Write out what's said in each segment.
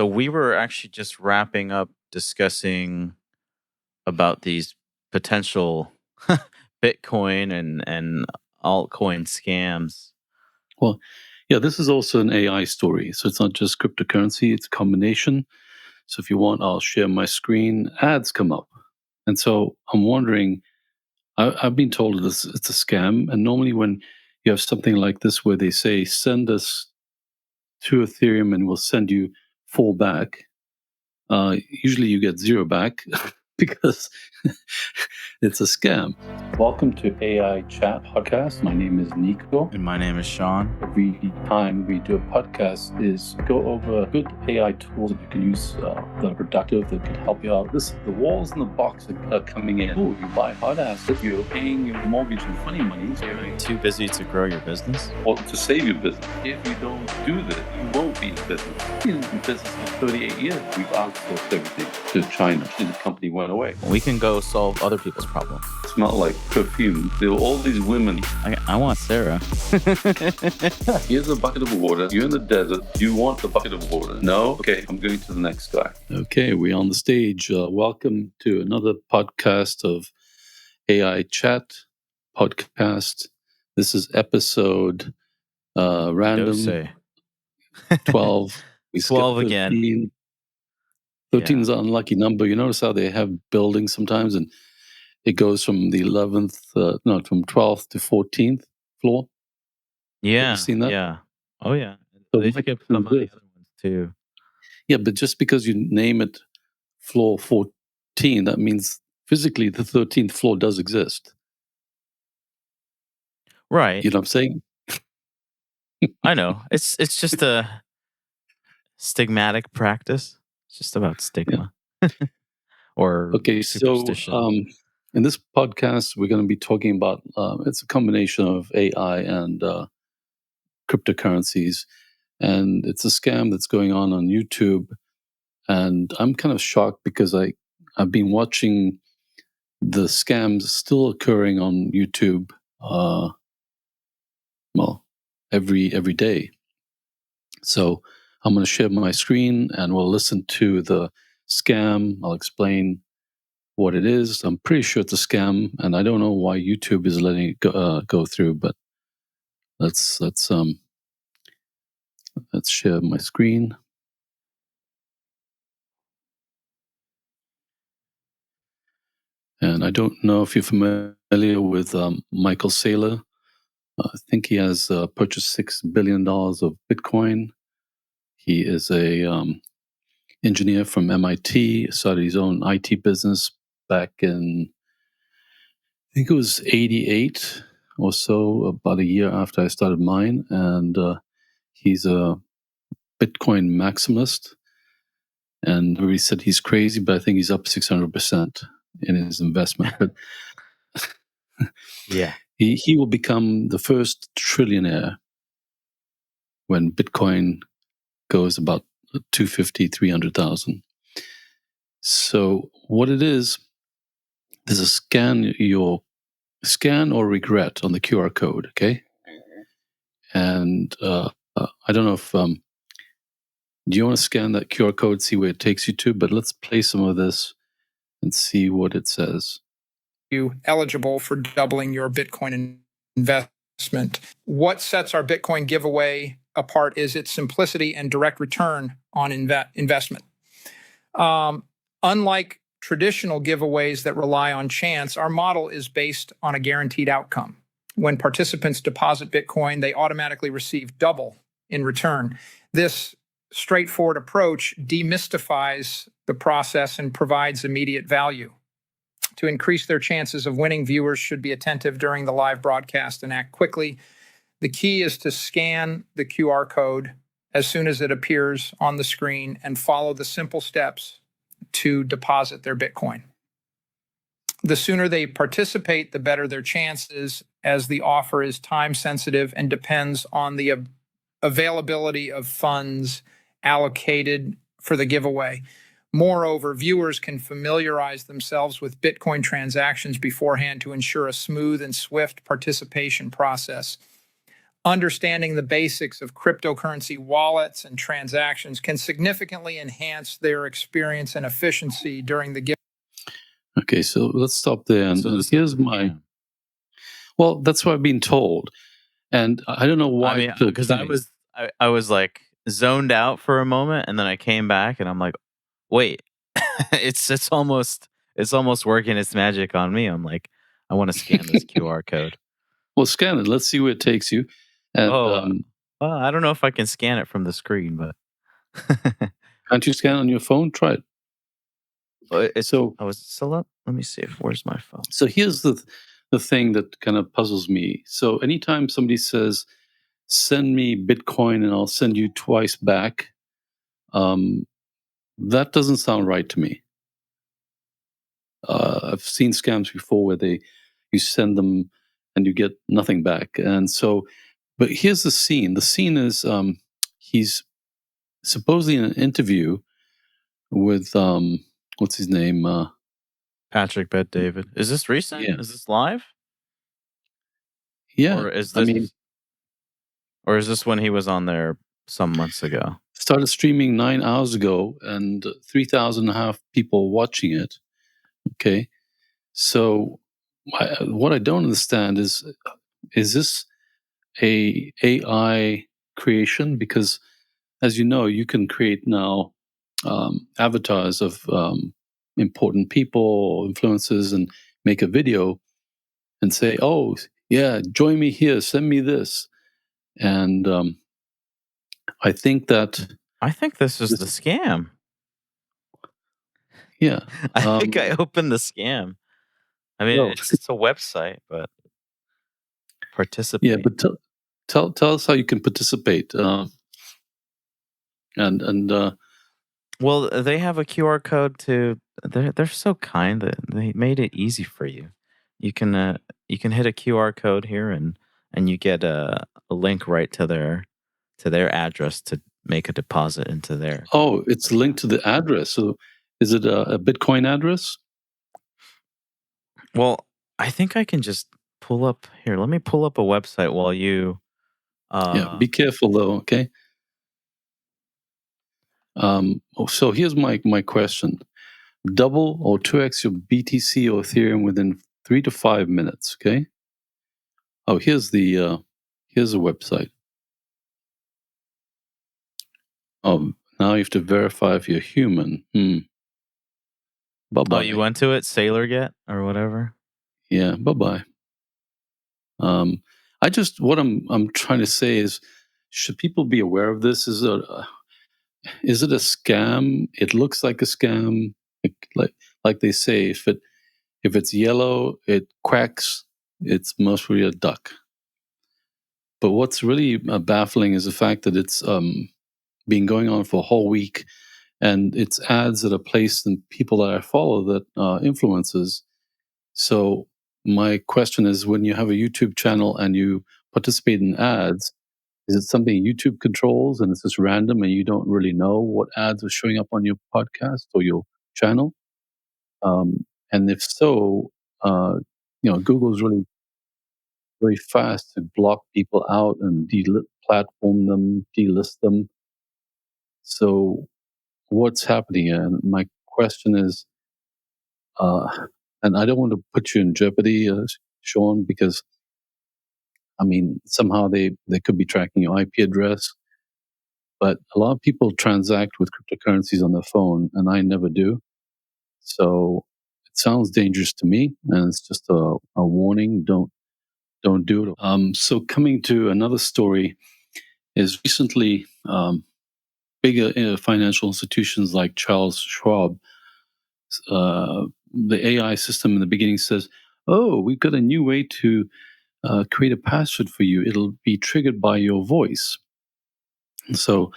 So we were actually just wrapping up discussing about these potential Bitcoin and altcoin scams. Well, yeah, this is also an AI story. So it's not just cryptocurrency, it's a combination. So if you want, I'll share my screen. Ads come up. And so I'm wondering, I've been told it's a scam. And normally when you have something like this where they say, send us to Ethereum and we'll send you 4 back, usually you get 0 back because it's a scam. Welcome to AI Chat Podcast. My name is Nico. And my name is Sean. Every time we do a podcast is go over good AI tools that you can use that are productive, that can help you out. The walls in the box are coming in. Oh, you buy hard assets, you're paying your mortgage and funny money. So You're too busy to grow your business? Or to save your business. If you don't do this, you won't be in business. We've been in business for 38 years. We've outsourced everything to China. The company went away. We can go solve other people's problems. It smelled like perfume. There were all these women. I want Sarah. Here's a bucket of water. You're in the desert. You want the bucket of water? No? Okay, I'm going to the next guy. Okay, we're on the stage. Welcome to another podcast of AI Chat Podcast. This is episode random 12. We 12 again. 13 is an unlucky number. You notice how they have buildings sometimes, and it goes from the 11th, from 12th to 14th floor. Yeah. Have you seen that? Yeah. Oh, yeah. So they skip some of the other ones too. Yeah, but just because you name it floor 14, that means physically the 13th floor does exist. Right. You know what I'm saying? I know. It's just a stigmatic practice. It's just about stigma. Yeah. Or okay, superstition. So in this podcast, we're going to be talking about it's a combination of AI and cryptocurrencies, and it's a scam that's going on YouTube. And I'm kind of shocked because I've been watching the scams still occurring on YouTube. Every day. So I'm going to share my screen and we'll listen to the scam. I'll explain what it is. I'm pretty sure it's a scam, and I don't know why YouTube is letting it go through. But let's share my screen. And I don't know if you're familiar with Michael Saylor. I think he has purchased $6 billion of Bitcoin. He is a engineer from MIT, started his own IT business back in, I think it was 88 or so, about a year after I started mine. And he's a Bitcoin maximalist. And everybody said he's crazy, but I think he's up 600% in his investment. But yeah, he will become the first trillionaire when Bitcoin goes about 250, 300,000. So what it is a scan or regret on the QR code, okay? And I don't know if do you want to scan that QR code, see where it takes you to? But let's play some of this and see what it says. You eligible for doubling your Bitcoin investment. What sets our Bitcoin giveaway apart is its simplicity and direct return on investment. Unlike traditional giveaways that rely on chance, our model is based on a guaranteed outcome. When participants deposit Bitcoin, they automatically receive double in return. This straightforward approach demystifies the process and provides immediate value. To increase their chances of winning, viewers should be attentive during the live broadcast and act quickly. The key is to scan the QR code as soon as it appears on the screen and follow the simple steps to deposit their Bitcoin. The sooner they participate, the better their chances, as the offer is time sensitive and depends on the availability of funds allocated for the giveaway. Moreover, viewers can familiarize themselves with Bitcoin transactions beforehand to ensure a smooth and swift participation process. understanding the basics of cryptocurrency wallets and transactions can significantly enhance their experience and efficiency during the gift. Okay, so let's stop there. And, So this here's is, my. yeah. Well, that's what I've been told, and I don't know why. I mean, people because think- I was like zoned out for a moment, and then I came back, and I'm like, wait, it's almost working its magic on me. I'm like, I want to scan this QR code. Well, scan it. Let's see where it takes you. And Well, I don't know if I can scan it from the screen, but can't you scan on your phone? Try it. it's So- oh, is it still up? Let me see where's my phone. So here's the thing that kind of puzzles me. So anytime somebody says, "Send me Bitcoin and I'll send you twice back," that doesn't sound right to me. I've seen scams before where you send them and you get nothing back. And so, but here's the scene. The scene is he's supposedly in an interview with what's his name? Patrick Bet David. Is this recent? Yeah. Is this live? Yeah, Or is I this mean, or is this when he was on there some months ago? started streaming 9 hours ago, and 3,500 people watching it. Okay, so what I don't understand is this a AI creation? Because as you know, you can create now avatars of important people, influencers, and make a video and say, "Oh, yeah, join me here, send me this." And I think that, I think this is the scam. yeah, I think I opened the scam. I mean, No. it's a website, but participate. yeah, but tell us how you can participate. And Well, they have a QR code to. They're so kind that they made it easy for you. You can hit a QR code here and you get a link right to their address to make a deposit into their. oh, it's linked to the address. So is it a Bitcoin address? Well, I think I can just pull up here. Let me pull up a website while you. Yeah, be careful though. Okay. So here's my question: double or 2x your BTC or Ethereum within 3 to 5 minutes. Okay. Oh, here's the website. Oh, now you have to verify if you're human. Bye bye. Oh, you went to it, Saylor Get or whatever. Yeah. Bye bye. What I'm trying to say is, should people be aware of this? Is it a scam? It looks like a scam. Like they say, if it's yellow, it quacks. It's mostly a duck. But what's really baffling is the fact that it's been going on for a whole week, and it's ads that are placed in people that I follow that influencers. So my question is, when you have a YouTube channel and you participate in ads, is it something YouTube controls and it's just random and you don't really know what ads are showing up on your podcast or your channel? And if so, Google's really very fast to block people out and platform them, delist them. So what's happening? And my question is, and I don't want to put you in jeopardy, Sean, because I mean, somehow they could be tracking your IP address. But a lot of people transact with cryptocurrencies on their phone, and I never do. So it sounds dangerous to me, and it's just a warning. Don't do it. So coming to another story is recently bigger financial institutions like Charles Schwab, the AI system in the beginning says, "Oh, we've got a new way to create a password for you. It'll be triggered by your voice." So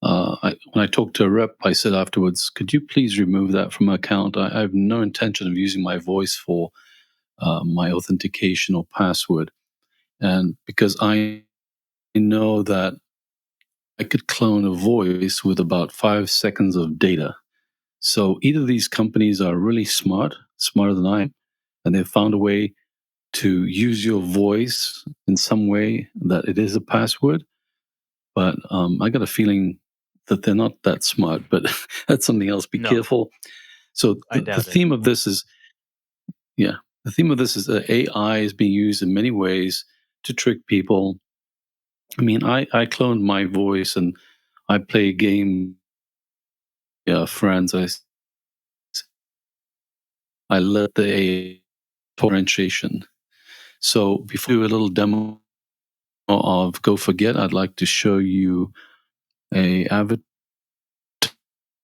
when I talked to a rep, I said afterwards, "Could you please remove that from my account? I have no intention of using my voice for my authentication or password, and because I know that I could clone a voice with about 5 seconds of data." So either these companies are really smart, smarter than I am, and they've found a way to use your voice in some way that it is a password. But I got a feeling that they're not that smart, but that's something else. Be No. careful. So I the doubt it. theme of this is, the theme of this is that AI is being used in many ways to trick people. I mean, I cloned my voice and I play a game. Friends, I let the AI differentiation. So before we do a little demo of GopherGet, I'd like to show you a avatar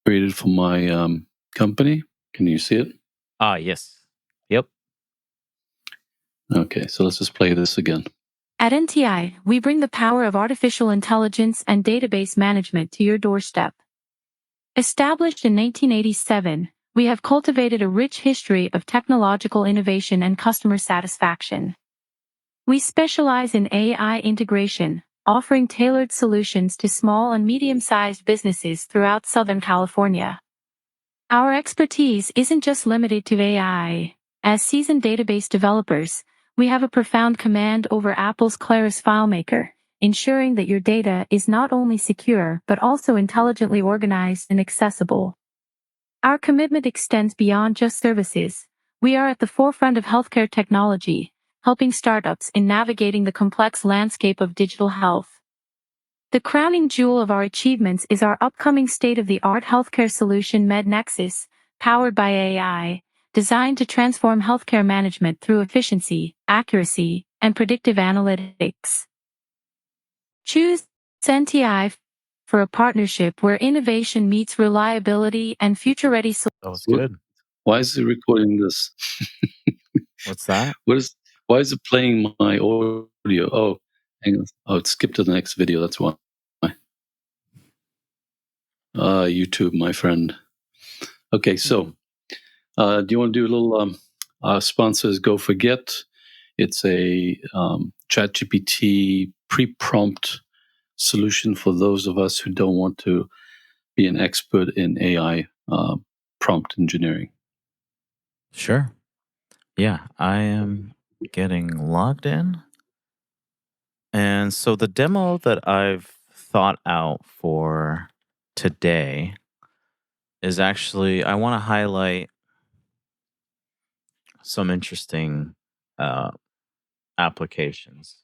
created for my company. Can you see it? Yes. Yep. Okay, so let's just play this again. At NTI, we bring the power of artificial intelligence and database management to your doorstep. Established in 1987, we have cultivated a rich history of technological innovation and customer satisfaction. We specialize in AI integration, offering tailored solutions to small and medium-sized businesses throughout Southern California. Our expertise isn't just limited to AI. As seasoned database developers, we have a profound command over Apple's Claris FileMaker, ensuring that your data is not only secure but also intelligently organized and accessible. Our commitment extends beyond just services. We are at the forefront of healthcare technology, helping startups in navigating the complex landscape of digital health. The crowning jewel of our achievements is our upcoming state-of-the-art healthcare solution MedNexus, powered by AI, designed to transform healthcare management through efficiency, accuracy, and predictive analytics. Choose NTI for a partnership where innovation meets reliability and future-ready solutions. That was good. Why is it recording this? What's that? Why is it playing my audio? Oh, hang on. Oh, it skipped to the next video. That's why. YouTube, my friend. Okay, so do you want to do a little sponsors GopherGet? It's a ChatGPT pre-prompt solution for those of us who don't want to be an expert in AI prompt engineering. Sure. Yeah, I am getting logged in. And so the demo that I've thought out for today is actually, I want to highlight some interesting applications.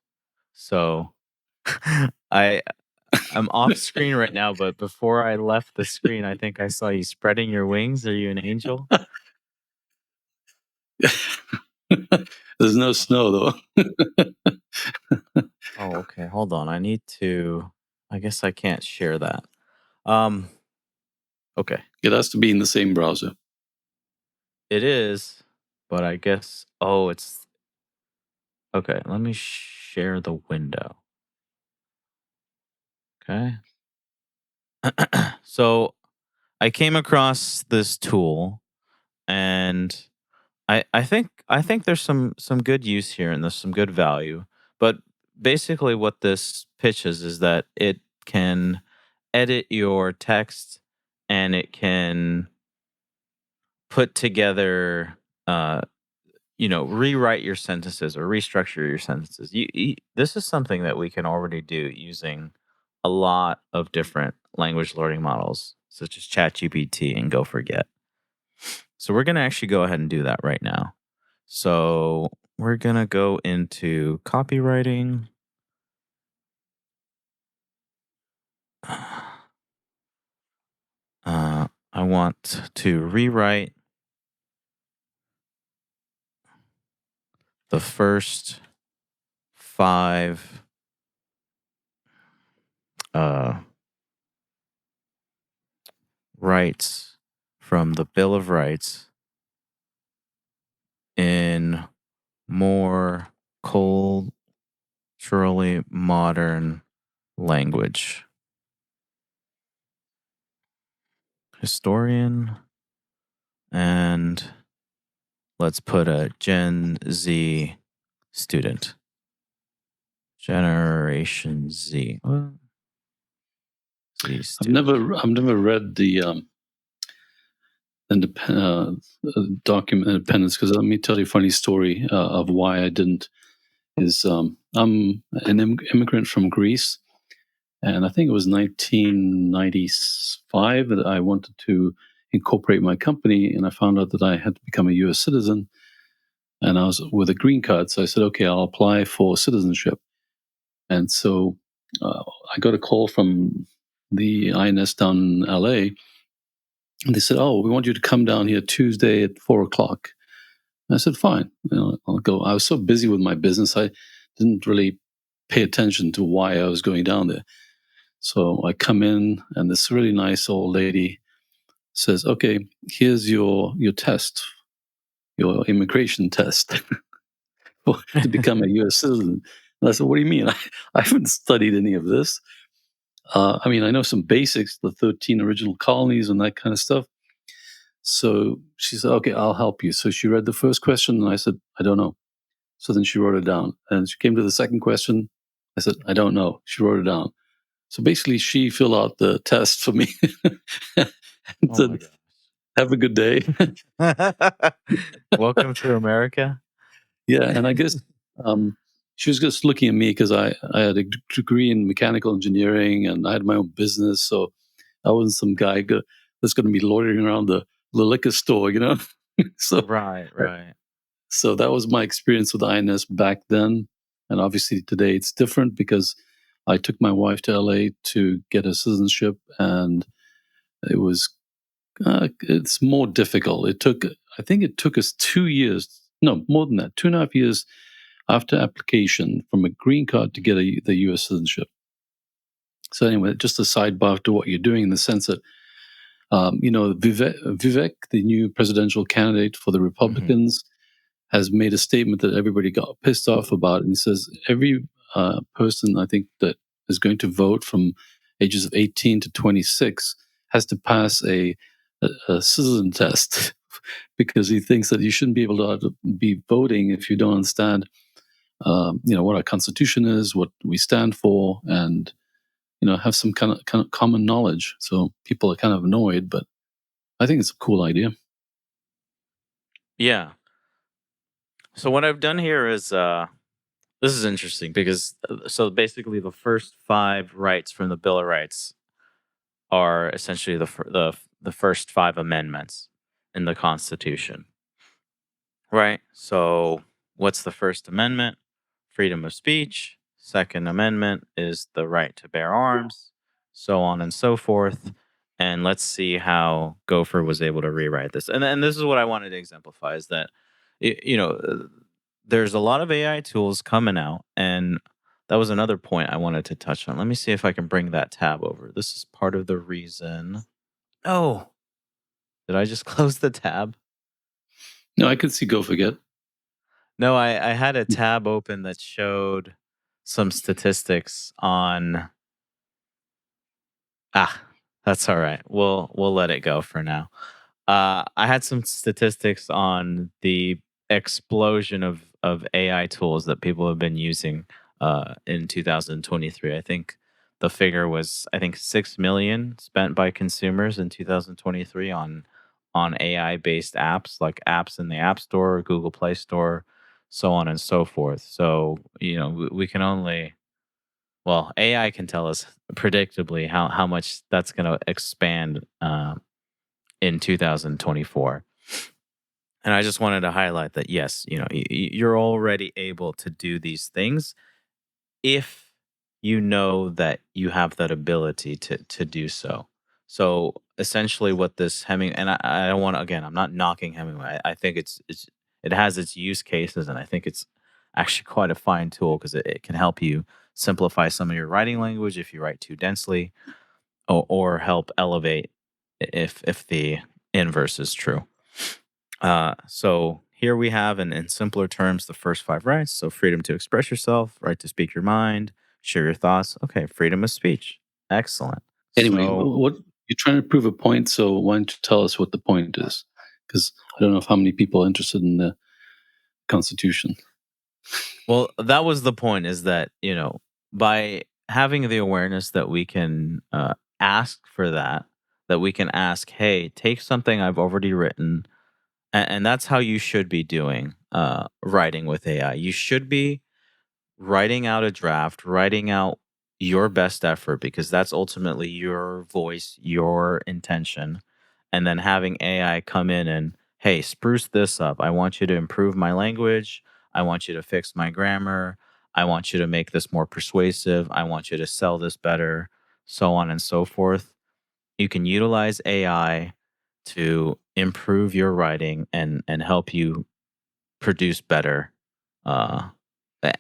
So I'm off screen right now, but before I left the screen, I think I saw you spreading your wings. Are you an angel? There's no snow though. Oh, okay. Hold on. I guess I can't share that. Okay. It has to be in the same browser. It is, but I guess, it's okay. Let me share the window. Okay. So I came across this tool, and I think there's some good use here and there's some good value. But basically what this pitches is that it can edit your text, and it can put together rewrite your sentences or restructure your sentences. This is something that we can already do using a lot of different language learning models, such as ChatGPT and GopherGet. So we're going to actually go ahead and do that right now. So we're going to go into copywriting. I want to rewrite the first 5 rights from the Bill of Rights in more culturally modern language. Historian, and let's put a Gen Z student. Generation Z. Z I've student. never read the document independence, because let me tell you a funny story of why I didn't. I'm an immigrant from Greece, and I think it was 1995 that I wanted to incorporate my company, and I found out that I had to become a U.S. citizen, and I was with a green card. So I said, okay, I'll apply for citizenship. And so I got a call from the INS down in LA, and they said, oh, we want you to come down here Tuesday at 4:00. I said, fine, I'll go. I was so busy with my business, I didn't really pay attention to why I was going down there. So I come in, and this really nice old lady says, okay, here's your test, your immigration test to become a U.S. citizen. And I said, what do you mean? I haven't studied any of this. I mean, I know some basics, the 13 original colonies and that kind of stuff. So she said, okay, I'll help you. So she read the first question, and I said, I don't know. So then she wrote it down. And she came to the second question. I said, I don't know. She wrote it down. So basically, she filled out the test for me and Oh said, my gosh. have a good day. Welcome to America. Yeah. And I guess she was just looking at me because I had a degree in mechanical engineering, and I had my own business. So I wasn't some guy that's going to be loitering around the liquor store, So Right. So that was my experience with INS back then. And obviously today it's different because I took my wife to LA to get her citizenship, and it's more difficult. I think it took us 2 years, no, more than that, 2.5 years after application from a green card to get the US citizenship. So anyway, just a sidebar to what you're doing, in the sense that, Vivek, the new presidential candidate for the Republicans, has made a statement that everybody got pissed off about. And he says every person, I think, that is going to vote from ages of 18 to 26 has to pass a citizen test because he thinks that you shouldn't be able to be voting if you don't understand, what our Constitution is, what we stand for, and have some kind of common knowledge. So people are kind of annoyed, but I think it's a cool idea. Yeah. So what I've done here is this is interesting because so basically the first 5 rights from the Bill of Rights are essentially the first 5 amendments in the Constitution. Right? So what's the First Amendment? Freedom of speech. Second Amendment is the right to bear arms, so on and so forth. And let's see how Gopher was able to rewrite this. And this is what I wanted to exemplify is that there's a lot of AI tools coming out, and that was another point I wanted to touch on. Let me see if I can bring that tab over. This is part of the reason. Oh, did I just close the tab? No, I could see GopherGet. No, I had a tab open that showed some statistics on. That's all right. We'll let it go for now. I had some statistics on the explosion of AI tools that people have been using in 2023. I think the figure was 6 million spent by consumers in 2023 on AI based apps, like apps in the App Store, Google Play Store, so on and so forth. So we can only, well, AI can tell us predictably how much that's going to expand in 2024. And I just wanted to highlight that, yes, you're already able to do these things if you know that you have that ability to do so. So essentially, what this and I don't want to, again, I'm not knocking Hemingway. I think it has its use cases, and I think it's actually quite a fine tool because it can help you simplify some of your writing language if you write too densely, or help elevate if the inverse is true. So here we have, in simpler terms, the first 5 rights. So freedom to express yourself, right to speak your mind, share your thoughts. Okay, freedom of speech. Excellent. Anyway, So, what you're trying to prove a point, so why don't you tell us what the point is? Because I don't know how many people are interested in the Constitution. well, that was the point, is that, by having the awareness that we can ask for that, that we can ask, hey, take something I've already written, and that's how you should be doing writing with AI. You should be writing out a draft, writing out your best effort because that's ultimately your voice, your intention, and then having AI come in and, hey, spruce this up. I want you to improve my language. I want you to fix my grammar. I want you to make this more persuasive. I want you to sell this better, so on and so forth. You can utilize AI to improve your writing and help you produce better uh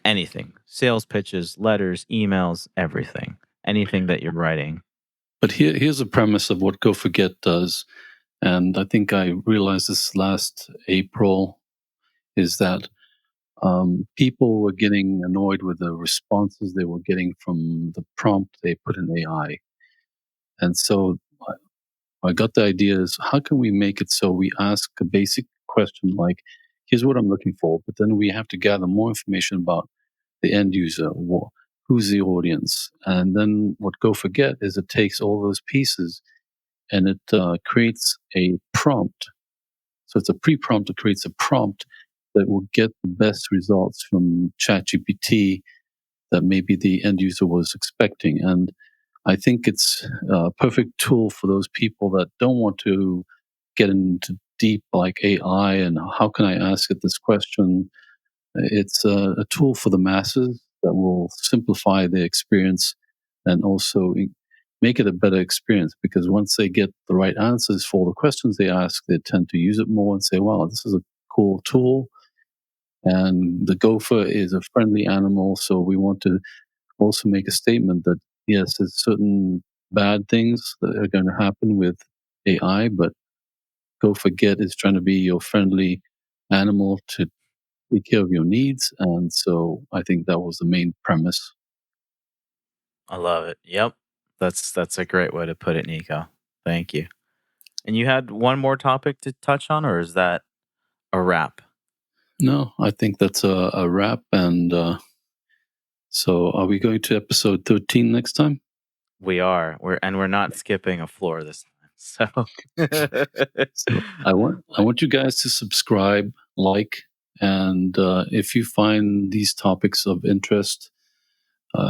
anything, sales pitches, letters, emails, everything, anything that you're writing. But here's a premise of what GopherGet does, and I think I realized this last April, is that people were getting annoyed with the responses they were getting from the prompt they put in AI. And so I got the idea is how can we make it so we ask a basic question like, here's what I'm looking for, but then we have to gather more information about the end user, who's the audience. And then what GopherGet is it takes all those pieces and it creates a prompt. So it's a pre-prompt that creates a prompt that will get the best results from ChatGPT that maybe the end user was expecting. And I think it's a perfect tool for those people that don't want to get into deep like AI and how can I ask it this question. It's a tool for the masses that will simplify the experience and also make it a better experience because once they get the right answers for the questions they ask, they tend to use it more and say, wow, this is a cool tool. And the gopher is a friendly animal. So we want to also make a statement that, yes, there's certain bad things that are going to happen with AI, but GopherGet is trying to be your friendly animal to take care of your needs. And so I think that was the main premise. I love it. Yep. That's a great way to put it, Nico. Thank you. And you had one more topic to touch on, or is that a wrap? No, I think that's a wrap. And so are we going to episode 13 next time? We're not skipping a floor this time. So So I want you guys to subscribe, like, and if you find these topics of interest,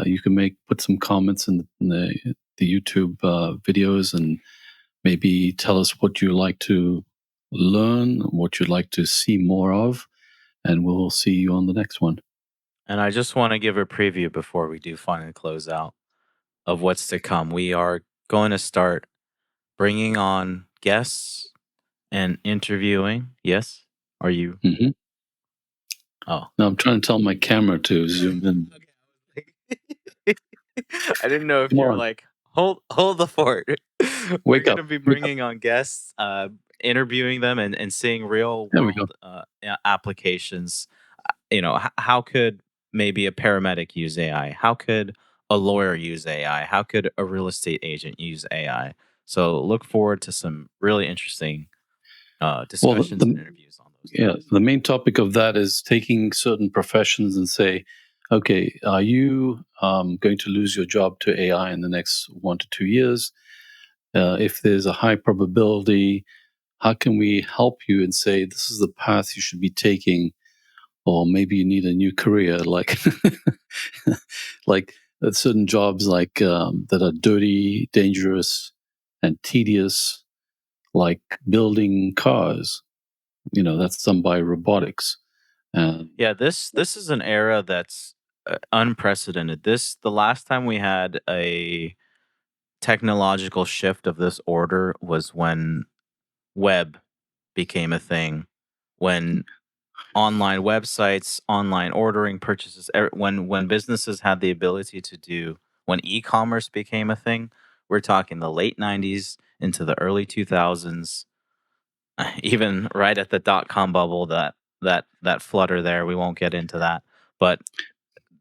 you can put some comments in the YouTube videos and maybe tell us what you like to learn, what you'd like to see more of, and we'll see you on the next one. and I just want to give a preview before we do finally close out of what's to come. We are going to start bringing on guests and interviewing. Yes? Are you? Hmm. Oh. Now I'm trying to tell my camera to zoom in. Okay. I didn't know if Come you were on, like, hold the fort. We're wake going up, to be wake up. bringing on guests, interviewing them and seeing real There we go. world applications. How could maybe a paramedic use AI? How could a lawyer use AI? How could a real estate agent use AI? So look forward to some really interesting Well, discussions and interviews on those yeah, things. the main topic of that is taking certain professions and say, okay, are you going to lose your job to AI in the next 1 to 2 years? If there's a high probability, how can we help you and say this is the path you should be taking, or maybe you need a new career, like like certain jobs like that are dirty, dangerous, and tedious, like building cars. That's done by robotics. And Yeah, this is an era that's unprecedented. The last time we had a technological shift of this order was when web became a thing, when online websites, online ordering, purchases, when businesses had the ability to do, when e-commerce became a thing. We're talking the late 90s into the early 2000s, even right at the dot-com bubble, that flutter there. We won't get into that. But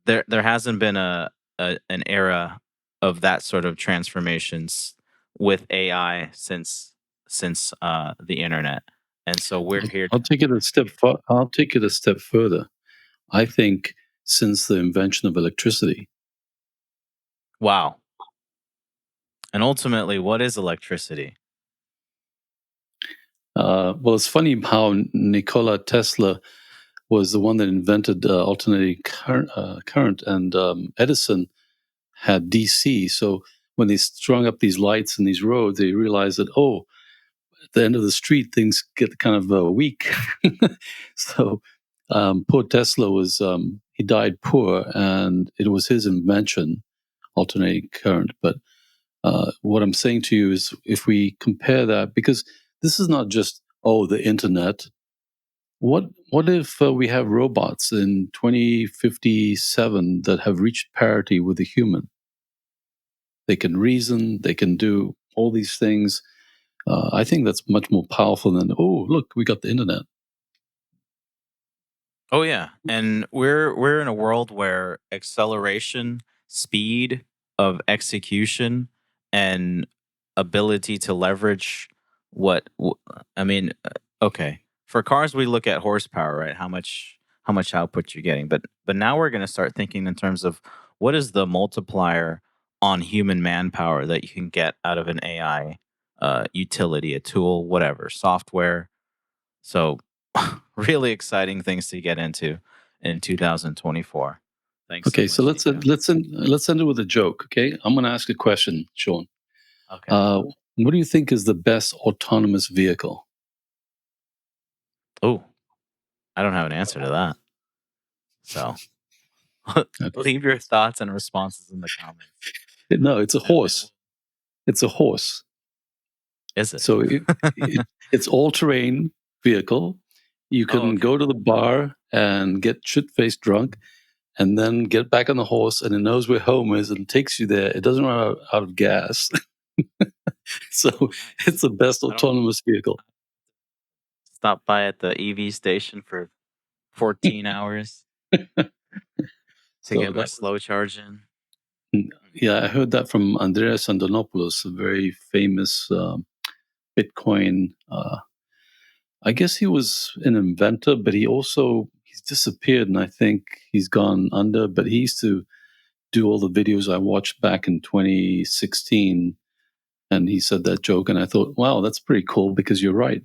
there hasn't been an era of that sort of transformations with AI since the internet. And so we're here I'll to take it a step. I'll take it a step further. I think since the invention of electricity, wow. And ultimately, what is electricity? Well, it's funny how Nikola Tesla was the one that invented alternating current, and Edison had DC. So when they strung up these lights in these roads, they realized that, oh, at the end of the street, things get kind of weak. So poor Tesla was, he died poor, and it was his invention, alternating current. But what I'm saying to you is, if we compare that, because this is not just, oh, the internet. What if we have robots in 2057 that have reached parity with the human? They can reason, they can do all these things. I think that's much more powerful than, oh, look, we got the internet. Oh yeah, and we're in a world where acceleration, speed of execution, and ability to leverage I mean, okay. For cars, we look at horsepower, right? How much output you're getting, but now we're going to start thinking in terms of what is the multiplier on human manpower that you can get out of an AI utility, a tool, whatever, software. So, really exciting things to get into in 2024. Thanks so Okay, so much, let's Nico. let's end it with a joke. Okay, I'm going to ask a question, Sean. Okay. What do you think is the best autonomous vehicle? Oh, I don't have an answer to that. So, Okay. leave your thoughts and responses in the comments. No, it's a And horse. It's a horse. is it? So it's all-terrain vehicle. You can okay. go to the bar and get shit-faced drunk, and then get back on the horse, and it knows where home is and takes you there. It doesn't run out of gas. So Oh, nice. it's the best I don't autonomous vehicle. stop by at the EV station for 14 hours to So get my that slow charge in. yeah, I heard that from Andreas Antonopoulos, a very famous Bitcoin. I guess he was an inventor, but he's disappeared, and I think he's gone under. But he used to do all the videos I watched back in 2016, and he said that joke, and I thought, wow, that's pretty cool, because you're right.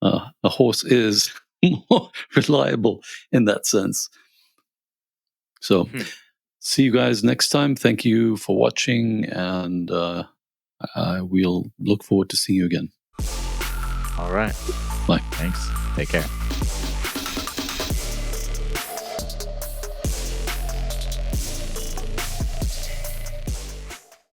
A horse is more reliable in that sense. So, see you guys next time. Thank you for watching, and we'll look forward to seeing you again. All right. Bye. Thanks. Take care.